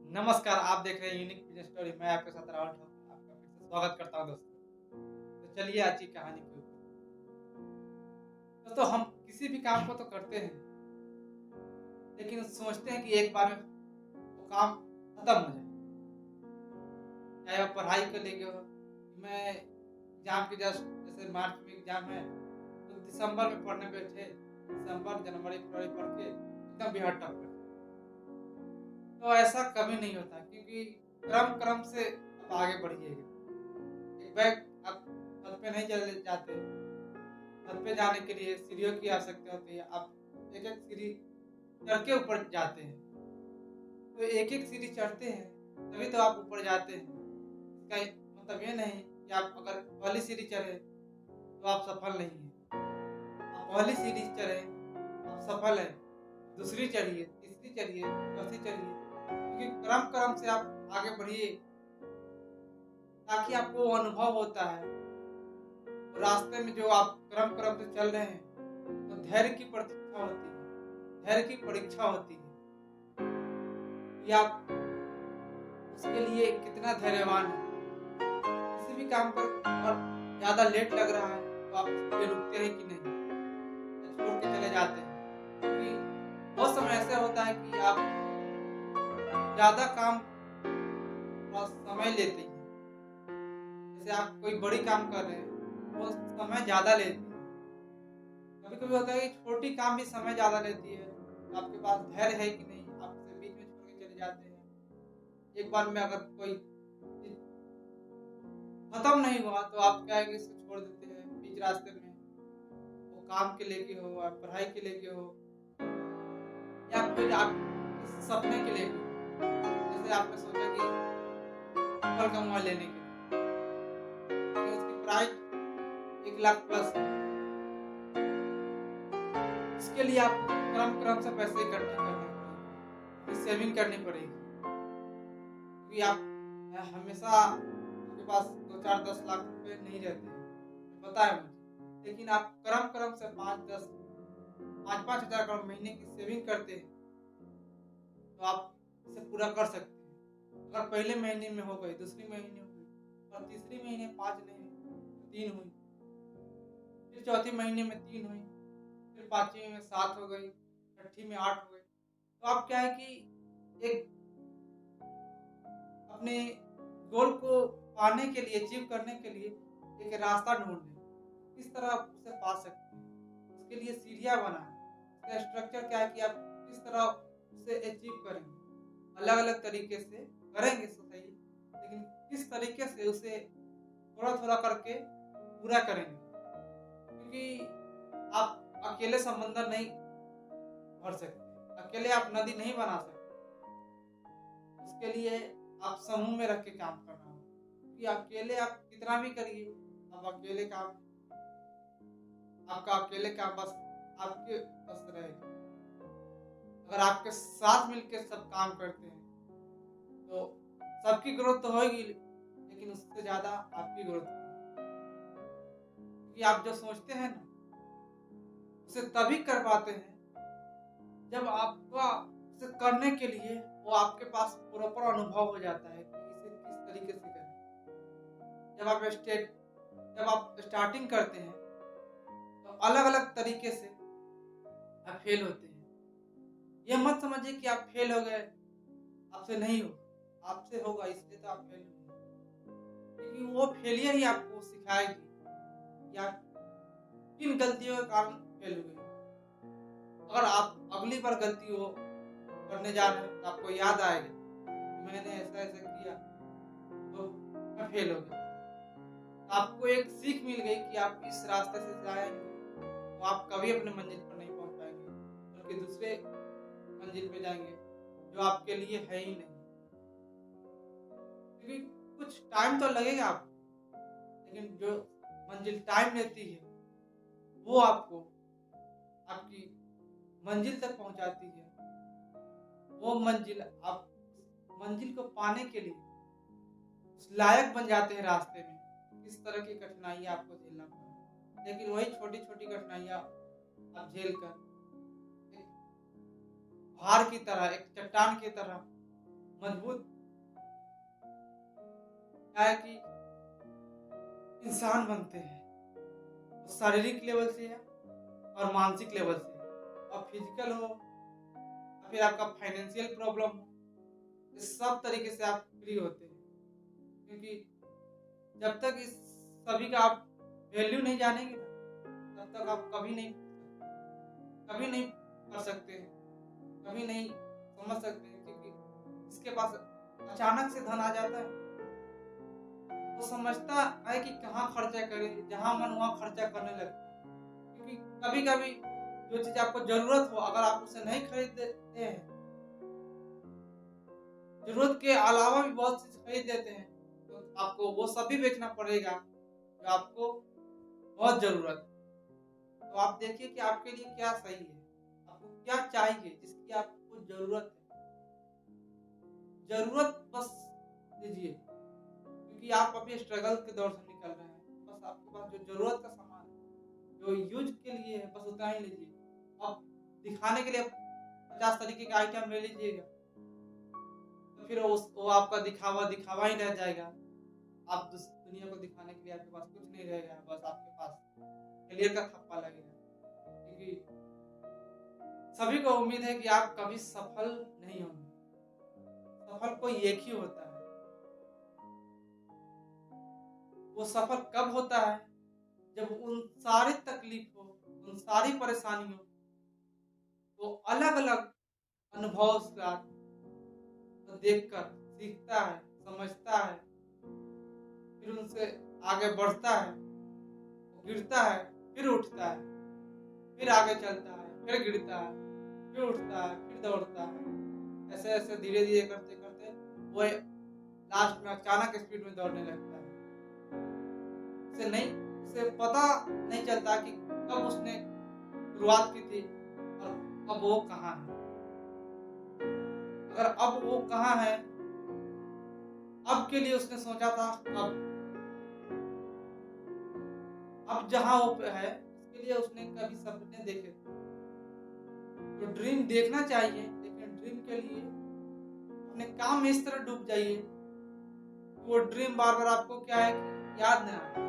नमस्कार, आप देख रहे हैं यूनिक बिज़नेस स्टोरी। मैं आपके साथ राहुल ठाकुर आपका फिर से स्वागत करता हूँ दोस्तों। तो चलिए आज की कहानी के ऊपर। दोस्तों हम किसी भी काम को तो करते हैं, लेकिन सोचते हैं कि एक बार में वो काम खत्म हो जाए। चाहे वो पढ़ाई को लेके हो, मैं एग्ज़ाम के जस्ट जैसे मार्च में एग्ज़ाम है, तो दिसंबर में पढ़ने बैठे, दिसंबर, जनवरी, फरवरी पढ़ के एकदम बेहद टफ कर। तो ऐसा कभी नहीं होता क्योंकि क्रम-क्रम से आप आगे बढ़िएगा। एक बैग आप छत पे नहीं चले जाते। छत पे जाने के लिए सीढ़ियों की आवश्यकता होती है। आप एक-एक सीढ़ी चढ़ के ऊपर जाते हैं। तो एक-एक सीढ़ी चढ़ते हैं, तभी तो आप ऊपर जाते हैं। इसका ये मतलब ये नहीं कि आप अगर पहली सीढ़ी चढ़े, तो आप सफल नहीं हैं। आप पहली सीढ़ी चढ़े, आप सफल हैं। दूसरी चढ़िए, तीसरी चढ़िए, चौथी चढ़िए। क्योंकि क्रम-क्रम से आप आगे बढ़िए, ताकि आपको वो अनुभव होता है। रास्ते में जो आप क्रम-क्रम से चल रहे हैं, तो धैर्य की प्रतीक्षा होती है, धैर्य की परीक्षा होती है कि आप उसके लिए कितना धैर्यवान हैं। किसी भी काम पर अगर ज़्यादा लेट लग रहा है, तो आप उसके लिए रुकते हैं कि नहीं या छोड़ के चले जाते हैं। क्योंकि बहुत समय ऐसा होता है कि आप ज़्यादा काम थोड़ा समय लेते हैं। जैसे आप कोई बड़ी काम कर रहे हैं, वो समय ज़्यादा लेती है। कभी-कभी होता है कि छोटी काम भी समय ज़्यादा लेती है। तो आपके पास धैर्य है कि नहीं, आप उसे बीच में छोड़ के चले जाते हैं। एक बार में अगर कोई चीज़ खत्म नहीं हुआ तो आप क्या है कि इसको छोड़ देते हैं बीच रास्ते में। वो काम के लेके हो या पढ़ाई के लेके हो या फिर आप किसी सपने के लेके हो। जैसे आपने सोचा कि एप्पल का मोबाइल लेने के लिए, लेकिन उसकी प्राइस 1 लाख प्लस है। इसके लिए आपको क्रम-क्रम से पैसे इकट्ठे करने पड़ेंगे, अपनी सेविंग करनी पड़ेगी। क्योंकि आप हमेशा आपके पास 2-4 10 लाख रुपए नहीं रहते हैं, पता है मुझे। लेकिन आप क्रम-क्रम से 5-10 5-5 हज़ार का महीने की सेविंग करते हैं, तो आप इसे पूरा कर सकते हैं। अगर पहले महीने में हो गई, दूसरी महीने हो गई और तीसरी महीने 5 नहीं हुई, तो 3 हुई, फिर चौथी महीने में 3 हुई, फिर 5वीं में 7 हो गई, छठी में 8 हो गई। तो आप क्या है कि एक अपने गोल को पाने के लिए, अचीव करने के लिए एक रास्ता ढूँढ लें। किस तरह आप उसे पा सकते हैं। उसके लिए सीढ़ियाँ बनाएँ। उसका स्ट्रक्चर क्या है कि आप किस तरह उसे अचीव करेंगे। अलग-अलग तरीके से करेंगे तो सही, लेकिन किस तरीके से उसे थोड़ा-थोड़ा करके पूरा करेंगे। क्योंकि आप अकेले समंदर नहीं भर सकते, अकेले आप नदी नहीं बना सकते। उसके लिए आप समूह में रह के काम करना होगा। क्योंकि अकेले आप कितना भी करिए, आप अकेले काम आपका अकेले काम बस आपके बस रहेगा। अगर आपके साथ मिलके सब काम करते हैं, तो सबकी ग्रोथ तो होएगी, लेकिन उससे ज़्यादा आपकी ग्रोथ होगी। क्योंकि आप जो सोचते हैं ना, उसे तभी कर पाते हैं, जब आपका उसे करने के लिए वो आपके पास प्रॉपर अनुभव हो जाता है कि इसे किस तरीके से करें। जब आप स्टेट जब आप स्टार्टिंग करते हैं, तो अलग-अलग तरीके से आप फेल होते हैं। ये मत समझिए कि आप फेल हो गए, आपसे नहीं होगा, आपसे होगा इसलिए तो आप फेल हुए हैं। क्योंकि वो फेलियर ही आपको सिखाएगी कि आप किन गलतियों के कारण फेल हुए हैं। अगर आप अगली बार गलती वो करने जा रहे हैं, तो आपको याद आएगा कि मैंने ऐसा-ऐसा किया, तो मैं फेल हो गया। तो आपको एक सीख मिल गई कि आप इस रास्ते से जाएँगे, तो आप कभी अपने मंजिल पर नहीं पहुँच पाएँगे, बल्कि दूसरे मंजिल पे जाएँगे, जो आपके लिए है ही नहीं। क्योंकि कुछ टाइम तो लगेगा आपको, लेकिन जो मंजिल टाइम लेती है, वो आपको आपकी मंजिल तक पहुँचाती है। वो मंजिल आप उस मंजिल को पाने के लिए उस लायक बन जाते हैं रास्ते में। किस तरह की कठिनाइयाँ आपको झेलना पड़ा। लेकिन वही छोटी-छोटी कठिनाइयाँ आप झेल कर एक पहाड़ की तरह, एक चट्टान की तरह मजबूत क्या है कि इंसान बनते हैं, वो शारीरिक लेवल से है और मानसिक लेवल से है। और फिजिकल हो या फिर आपका फाइनेंशियल प्रॉब्लम हो, इस सब तरीके से आप फ्री होते हैं। क्योंकि जब तक इस सभी का आप वैल्यू नहीं जानेंगे ना, तब तक आप कभी नहीं कर सकते हैं, कभी नहीं समझ सकते हैं। क्योंकि इसके पास अचानक से धन आ जाता है, वो समझता है कि कहाँ खर्चा करे, जहाँ मन वहाँ खर्चा करने लगता है। क्योंकि कभी कभी जो चीज आपको जरूरत हो, अगर आप उसे नहीं खरीदते हैं, जरूरत के अलावा भी बहुत चीज खरीद लेते हैं, तो आपको वो सब भी बेचना पड़ेगा जो आपको बहुत जरूरत है। तो आप देखिए कि आपके लिए क्या सही है, आपको क्या चाहिए, जिसकी आपको जरूरत है। जरूरत बस लीजिए, क्योंकि आप अभी स्ट्रगल के दौर से निकल रहे हैं। बस आपके पास जो जरूरत का सामान है, जो यूज के लिए है, बस उतना ही लीजिए। आप दिखाने के लिए 50 तरीके के आइटम ले लीजिएगा, तो फिर वो आपका दिखावा दिखावा ही रह जाएगा। आप दुनिया को दिखाने के लिए आपके पास कुछ नहीं रहेगा, बस आपके पास फेलियर का थप्पा लगेगा। क्योंकि सभी को उम्मीद है कि आप कभी सफल नहीं होंगे। सफल कोई एक ही होता है। वो सफल कब होता है? जब उन सारी तकलीफों, उन सारी परेशानियों को अलग अलग अनुभव से देखकर सीखता है, समझता है, फिर उनसे आगे बढ़ता है, गिरता है, फिर उठता है, फिर आगे चलता है, फिर गिरता है, फिर उठता है, फिर दौड़ता है। ऐसे ऐसे धीरे धीरे करते करते वो लास्ट में अचानक स्पीड में दौड़ने लगता है। उसे पता नहीं चलता कि कब उसने शुरुआत की थी और अब वो कहाँ है। अगर अब वो कहाँ है, अब के लिए उसने सोचा था, अब जहाँ वो है उसके लिए उसने कभी सपने देखे थे। तो ड्रीम देखना चाहिए, लेकिन ड्रीम के लिए अपने काम में इस तरह डूब जाइए, वो ड्रीम बार बार आपको क्या है कि याद ना आए।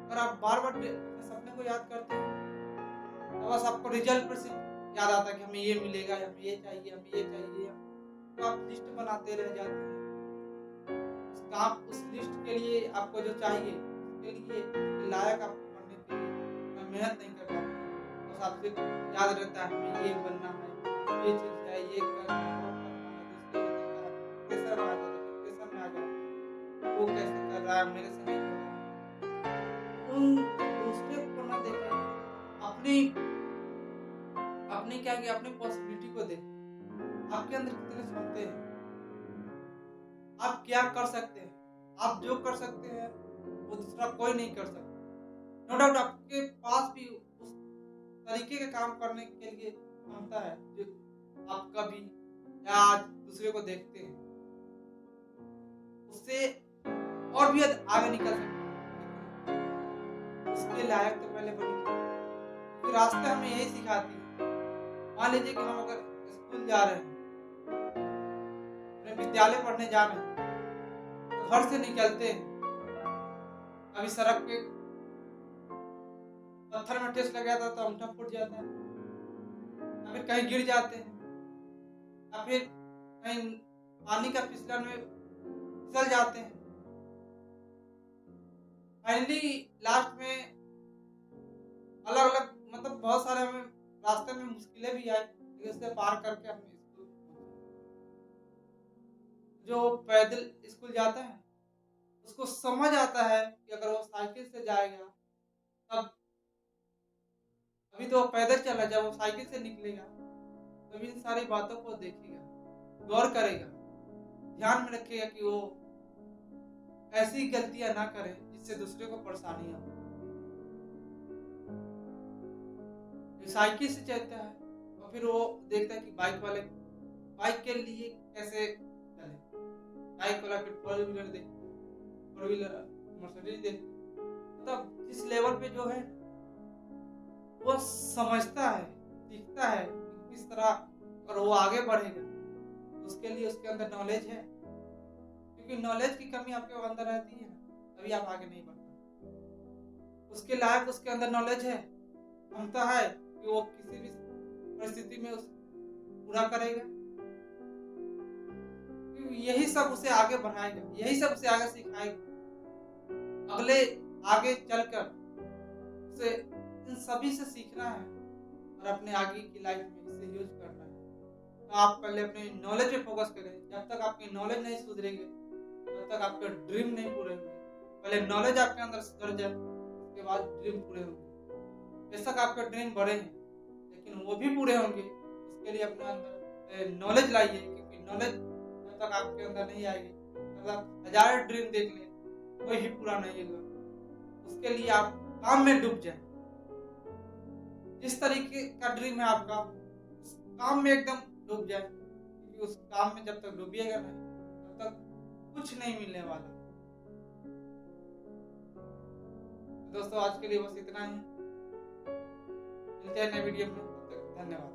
अगर आप बार बार अपने सपने को याद करते हैं, तो बस आपको रिजल्ट पर सिर्फ याद आता है कि हमें ये मिलेगा, हमें ये चाहिए, हमें ये चाहिए। तो आप लिस्ट बनाते रह जाते हैं। उस लिस्ट के लिए आपको जो चाहिए, उसके लिए उसके लायक आपको बनने के लिए मेहनत नहीं कर पाते। बस आपसे याद रहता है हमें ये बनना है, ये चीज़ है, ये करना है, वो करना है, दूसरे को देखा है, प्रेशर में आ जाता है, डिप्रेशन में आ जाता है, वो कैसे कर रहा है, मेरे से नहीं हो रहा है। उन दूसरे को ना देखें, अपनी अपनी क्या कि अपनी पॉसिबिलिटी को देखें। आपके अंदर कितने क्षमते हैं, आप क्या कर सकते हैं। आप जो कर सकते हैं वो दूसरा कोई नहीं कर सकता। नो डाउट आपके पास भी उस तरीके के काम करने के लिए क्षमता है जो आप कभी या आज दूसरे को देखते हैं, उससे और भी आगे निकल सकते हैं। लेकिन उसके लायक तो पहले बनिए, क्योंकि रास्ते हमें यही सिखाती है। मान लीजिए कि हम अगर स्कूल जा रहे हैं, अपने विद्यालय पढ़ने जा रहे हैं, तो घर से निकलते हैं, कभी सड़क पे पत्थर में ठेस लग जाता है तो अंगूठा फूट जाता है, या फिर कहीं गिर जाते हैं, या फिर कहीं पानी का फिसलन में फिसल जाते हैं। फाइनली लास्ट में अलग अलग मतलब बहुत सारे हमें रास्ते में मुश्किलें भी आई, लेकिन उससे पार करके हम स्कूल पहुंचे। जो पैदल स्कूल जाता है उसको समझ आता है कि अगर वो साइकिल से जाएगा, तब अभी तो वो पैदल चल रहा है, जब वो साइकिल से निकलेगा तभी इन सारी बातों को देखेगा, गौर करेगा, ध्यान में रखेगा कि वो ऐसी गलतियां ना करे जिससे दूसरे को परेशानियां हो। साइकिल से चलता है और फिर वो देखता है कि बाइक के लिए कैसे चले। बाइक वाला फिर फोर व्हीलर देखता है, फोर व्हीलर मर्सिडीज देखता है। मतलब जिस लेवल पे जो है वो समझता है, सीखता है कि किस तरह अगर वो आगे बढ़ेगा उसके लिए उसके अंदर नॉलेज है, क्योंकि नॉलेज की कमी आपके अंदर रहती है ना, तभी आप आगे नहीं बढ़ पाते। उसके लायक उसके अंदर नॉलेज है, क्षमता है कि वो किसी भी परिस्थिति में उस पूरा करेगा। क्योंकि यही सब उसे आगे बढ़ाएगा, यही सब उसे आगे सिखाएगा। अगले आगे चलकर उसे इन सभी से सीखना है और अपने आगे की लाइफ में इसे यूज करना है। तो आप पहले अपने नॉलेज पे फोकस करें। जब तक आपकी नॉलेज नहीं सुधरेगी, तब तक आपके ड्रीम नहीं पूरे होंगे। पहले नॉलेज आपके अंदर सुधर जाए, उसके बाद ड्रीम पूरे होंगे। बेशक आपके ड्रीम बड़े हैं, लेकिन वो भी पूरे होंगे। उसके लिए अपने अंदर नॉलेज लाइए, क्योंकि नॉलेज जब तक आपके अंदर नहीं आएगी, तब तक 1000 ड्रीम देख लें, कोई भी पूरा नहीं होगा। उसके लिए आप काम में डूब जाएं। जिस तरीके का ड्रीम है आपका, उस काम में एकदम डूब जाए, क्योंकि उस काम में जब तक डूबिएगा नहीं, तब तक कुछ नहीं मिलने वाला। तो दोस्तों, आज के लिए बस इतना ही। मिलते हैं नए वीडियो में, तब तक धन्यवाद।